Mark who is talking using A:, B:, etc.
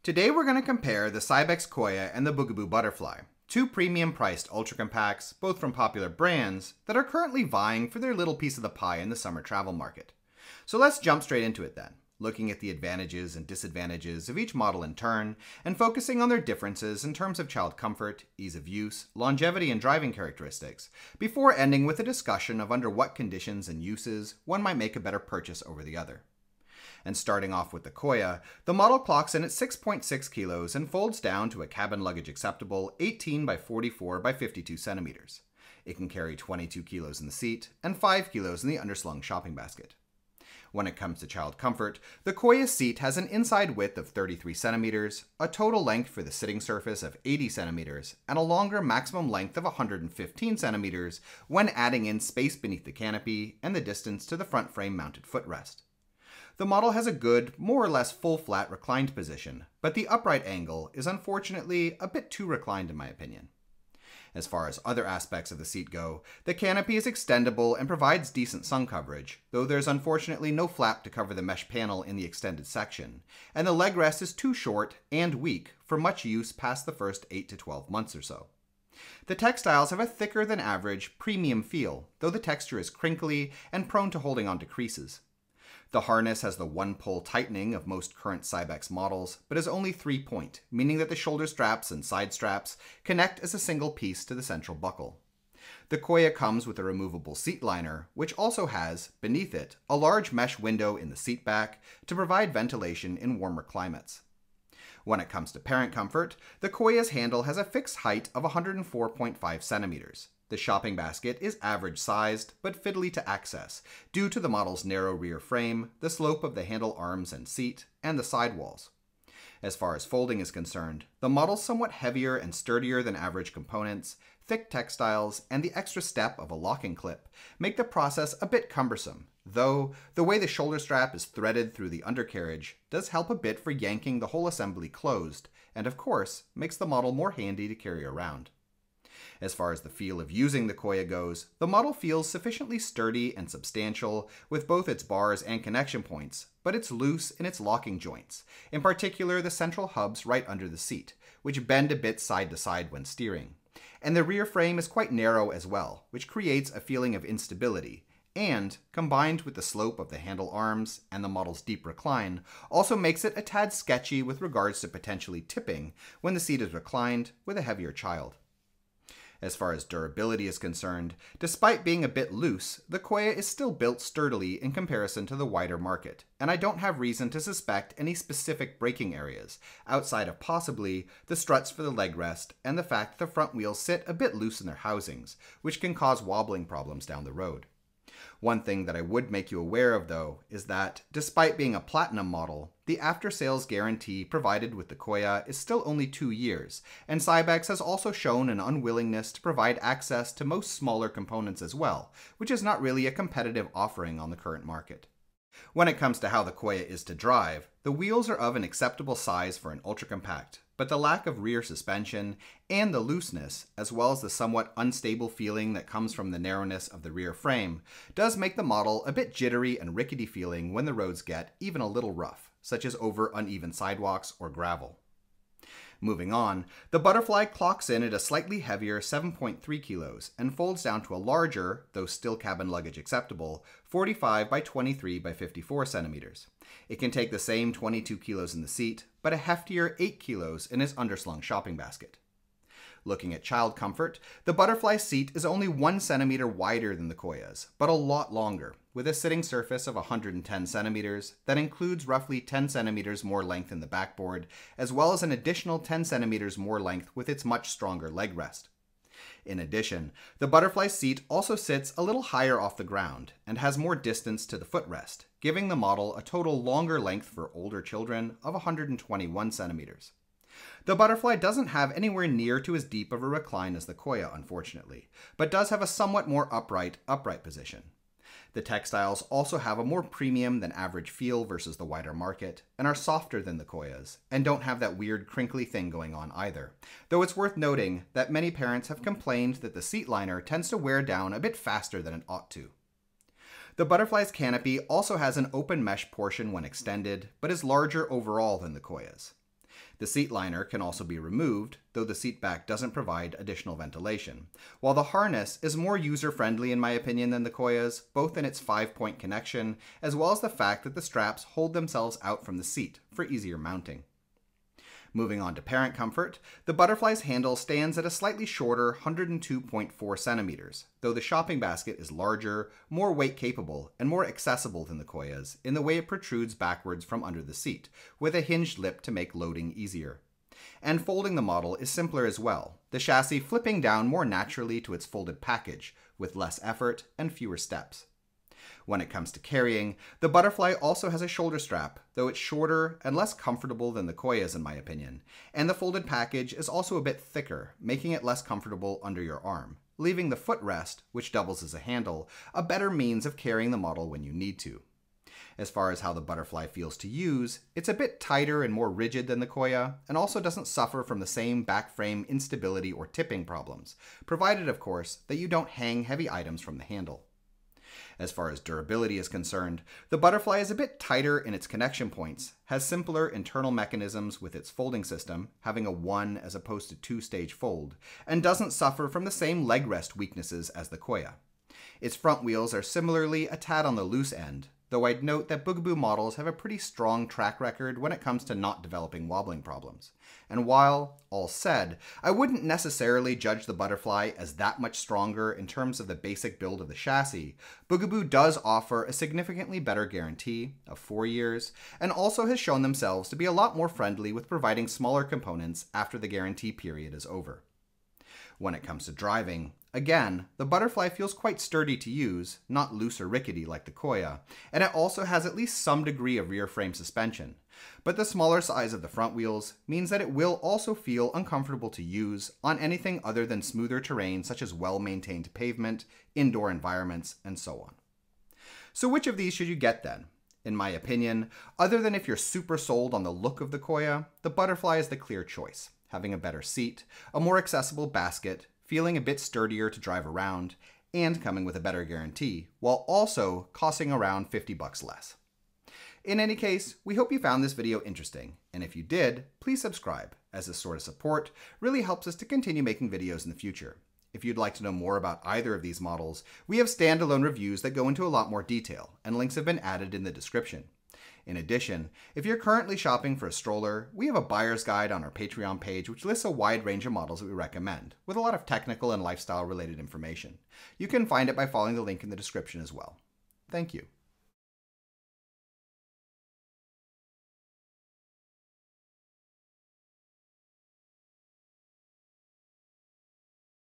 A: Today we're going to compare the Cybex Koya and the Bugaboo Butterfly, two premium-priced ultra compacts, both from popular brands, that are currently vying for their little piece of the pie in the summer travel market. So let's jump straight into it then, looking at the advantages and disadvantages of each model in turn, and focusing on their differences in terms of child comfort, ease of use, longevity, and driving characteristics, before ending with a discussion of under what conditions and uses one might make a better purchase over the other. And starting off with the Koya, the model clocks in at 6.6 kilos and folds down to a cabin luggage acceptable 18 by 44 by 52 centimeters. It can carry 22 kilos in the seat and 5 kilos in the underslung shopping basket. When it comes to child comfort, the Koya seat has an inside width of 33 centimeters, a total length for the sitting surface of 80 centimeters, and a longer maximum length of 115 centimeters when adding in space beneath the canopy and the distance to the front frame mounted footrest. The model has a good, more or less full-flat reclined position, but the upright angle is unfortunately a bit too reclined in my opinion. As far as other aspects of the seat go, the canopy is extendable and provides decent sun coverage, though there's unfortunately no flap to cover the mesh panel in the extended section, and the leg rest is too short and weak for much use past the first 8 to 12 months or so. The textiles have a thicker than average premium feel, though the texture is crinkly and prone to holding onto creases. The harness has the one-pull tightening of most current Cybex models, but is only 3-point, meaning that the shoulder straps and side straps connect as a single piece to the central buckle. The Koya comes with a removable seat liner, which also has, beneath it, a large mesh window in the seat back to provide ventilation in warmer climates. When it comes to parent comfort, the Koya's handle has a fixed height of 104.5 centimeters. The shopping basket is average sized, but fiddly to access, due to the model's narrow rear frame, the slope of the handle arms and seat, and the sidewalls. As far as folding is concerned, the model's somewhat heavier and sturdier than average components, thick textiles, and the extra step of a locking clip make the process a bit cumbersome, though the way the shoulder strap is threaded through the undercarriage does help a bit for yanking the whole assembly closed, and of course, makes the model more handy to carry around. As far as the feel of using the Koya goes, the model feels sufficiently sturdy and substantial with both its bars and connection points, but it's loose in its locking joints, in particular the central hubs right under the seat, which bend a bit side to side when steering. And the rear frame is quite narrow as well, which creates a feeling of instability, and, combined with the slope of the handle arms and the model's deep recline, also makes it a tad sketchy with regards to potentially tipping when the seat is reclined with a heavier child. As far as durability is concerned, despite being a bit loose, the Koya is still built sturdily in comparison to the wider market, and I don't have reason to suspect any specific braking areas, outside of possibly the struts for the leg rest and the fact that the front wheels sit a bit loose in their housings, which can cause wobbling problems down the road. One thing that I would make you aware of, though, is that, despite being a platinum model, the after-sales guarantee provided with the Koya is still only 2 years, and Cybex has also shown an unwillingness to provide access to most smaller components as well, which is not really a competitive offering on the current market. When it comes to how the Koya is to drive, the wheels are of an acceptable size for an ultra-compact, but the lack of rear suspension and the looseness, as well as the somewhat unstable feeling that comes from the narrowness of the rear frame, does make the model a bit jittery and rickety feeling when the roads get even a little rough, such as over uneven sidewalks or gravel. Moving on, the Butterfly clocks in at a slightly heavier 7.3 kilos and folds down to a larger, though still cabin luggage acceptable, 45 by 23 by 54 centimeters. It can take the same 22 kilos in the seat, but a heftier 8 kilos in its underslung shopping basket. Looking at child comfort, the Butterfly seat is only 1 centimeter wider than the Koya's, but a lot longer, with a sitting surface of 110 centimeters that includes roughly 10 centimeters more length in the backboard, as well as an additional 10 centimeters more length with its much stronger leg rest. In addition, the Butterfly seat also sits a little higher off the ground and has more distance to the footrest, giving the model a total longer length for older children of 121 centimeters. The Butterfly doesn't have anywhere near to as deep of a recline as the Koya, unfortunately, but does have a somewhat more upright position. The textiles also have a more premium than average feel versus the wider market, and are softer than the Koya's, and don't have that weird crinkly thing going on either, though it's worth noting that many parents have complained that the seat liner tends to wear down a bit faster than it ought to. The Butterfly's canopy also has an open mesh portion when extended, but is larger overall than the Koya's. The seat liner can also be removed, though the seat back doesn't provide additional ventilation, while the harness is more user-friendly in my opinion than the Koya's, both in its 5-point connection, as well as the fact that the straps hold themselves out from the seat for easier mounting. Moving on to parent comfort, the Butterfly's handle stands at a slightly shorter 102.4 centimeters, though the shopping basket is larger, more weight capable, and more accessible than the Koya's in the way it protrudes backwards from under the seat, with a hinged lip to make loading easier. And folding the model is simpler as well, the chassis flipping down more naturally to its folded package, with less effort and fewer steps. When it comes to carrying, the Butterfly also has a shoulder strap, though it's shorter and less comfortable than the Koya's in my opinion, and the folded package is also a bit thicker, making it less comfortable under your arm, leaving the footrest, which doubles as a handle, a better means of carrying the model when you need to. As far as how the Butterfly feels to use, it's a bit tighter and more rigid than the Koya, and also doesn't suffer from the same back frame instability or tipping problems, provided of course that you don't hang heavy items from the handle. As far as durability is concerned, the Butterfly is a bit tighter in its connection points, has simpler internal mechanisms with its folding system, having a 1 as opposed to 2-stage fold, and doesn't suffer from the same leg rest weaknesses as the Koya. Its front wheels are similarly a tad on the loose end, though I'd note that Bugaboo models have a pretty strong track record when it comes to not developing wobbling problems. And while, all said, I wouldn't necessarily judge the Butterfly as that much stronger in terms of the basic build of the chassis, Bugaboo does offer a significantly better guarantee of 4 years, and also has shown themselves to be a lot more friendly with providing smaller components after the guarantee period is over. When it comes to driving, again, the Butterfly feels quite sturdy to use, not loose or rickety like the Koya, and it also has at least some degree of rear frame suspension. But the smaller size of the front wheels means that it will also feel uncomfortable to use on anything other than smoother terrain such as well-maintained pavement, indoor environments, and so on. So which of these should you get then? In my opinion, other than if you're super sold on the look of the Koya, the Butterfly is the clear choice, having a better seat, a more accessible basket, feeling a bit sturdier to drive around, and coming with a better guarantee, while also costing around $50 less. In any case, we hope you found this video interesting, and if you did, please subscribe, as this sort of support really helps us to continue making videos in the future. If you'd like to know more about either of these models, we have standalone reviews that go into a lot more detail, and links have been added in the description. In addition, if you're currently shopping for a stroller, we have a buyer's guide on our Patreon page which lists a wide range of models that we recommend, with a lot of technical and lifestyle related information. You can find it by following the link in the description as well. Thank you.